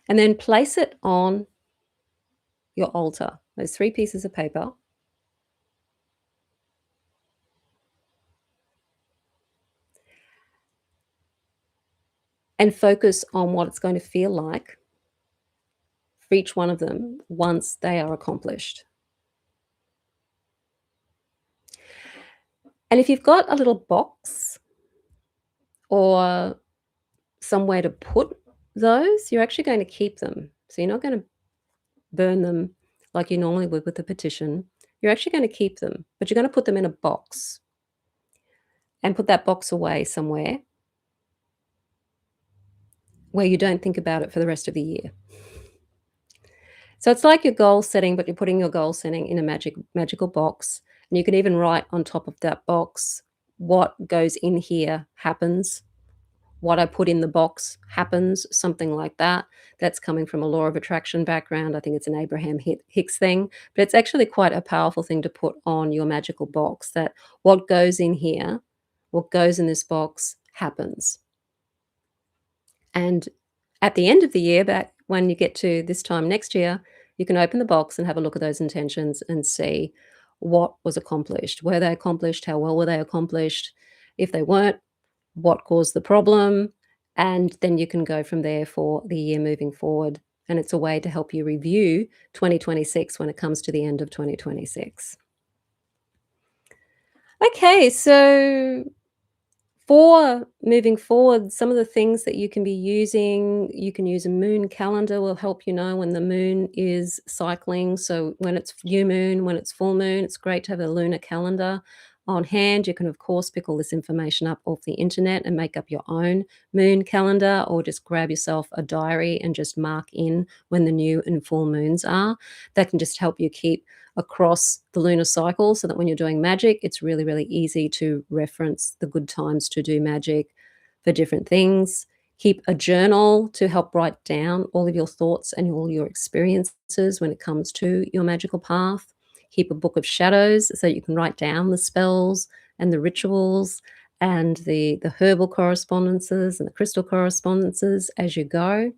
A: And then place it on your altar, those 3 pieces of paper, and focus on what it's going to feel like for each one of them once they are accomplished. And if you've got a little box or somewhere to put those, you're actually going to keep them. So you're not going to burn them like you normally would with a petition. You're actually going to keep them, but you're going to put them in a box and put that box away somewhere where you don't think about it for the rest of the year. So it's like your goal setting, but you're putting your goal setting in a magical box. And you can even write on top of that box, what goes in here happens. What I put in the box happens, something like that. That's coming from a law of attraction background. I think it's an Abraham Hicks thing, but it's actually quite a powerful thing to put on your magical box, that what goes in here, what goes in this box happens. And at the end of the year, back when you get to this time next year, you can open the box and have a look at those intentions and see what was accomplished. Were they accomplished? How well were they accomplished? If they weren't, what caused the problem? And then you can go from there for the year moving forward. And it's a way to help you review 2026 when it comes to the end of 2026. Okay, so for moving forward, some of the things that you can be using, you can use a moon calendar, will help you know when the moon is cycling. So when it's new moon, when it's full moon, it's great to have a lunar calendar on hand. You can, of course, pick all this information up off the internet and make up your own moon calendar, or just grab yourself a diary and just mark in when the new and full moons are. That can just help you keep across the lunar cycle, so that when you're doing magic, it's really, really easy to reference the good times to do magic for different things. Keep a journal to help write down all of your thoughts and all your experiences when it comes to your magical path. Keep a book of shadows so you can write down the spells and the rituals and the herbal correspondences and the crystal correspondences as you go.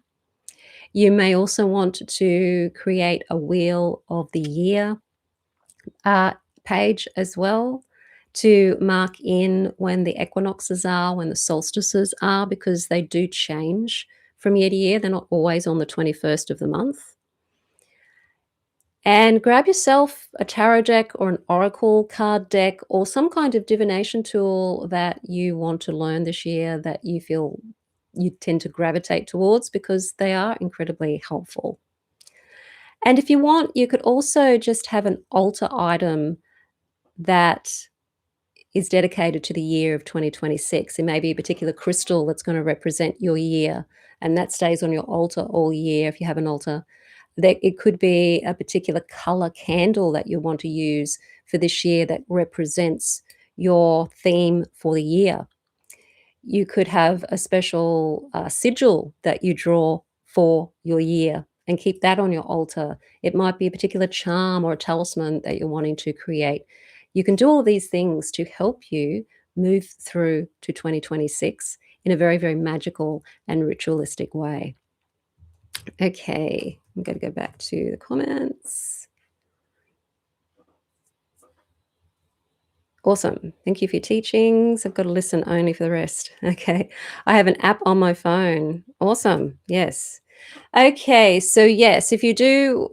A: You may also want to create a wheel of the year page as well, to mark in when the equinoxes are, when the solstices are, because they do change from year to year. They're not always on the 21st of the month. And grab yourself a tarot deck or an oracle card deck or some kind of divination tool that you want to learn this year, that you feel you tend to gravitate towards, because they are incredibly helpful. And if you want, you could also just have an altar item that is dedicated to the year of 2026. It may be a particular crystal that's going to represent your year, and that stays on your altar all year if you have an altar. That it could be a particular color candle that you want to use for this year that represents your theme for the year. You could have a special sigil that you draw for your year and keep that on your altar. It might be a particular charm or a talisman that you're wanting to create. You can do all these things to help you move through to 2026 in a very, very magical and ritualistic way. Okay, I'm going to go back to the comments. Awesome. Thank you for your teachings. I've got to listen only for the rest. Okay. I have an app on my phone. Awesome. Yes. Okay. So, yes, if you do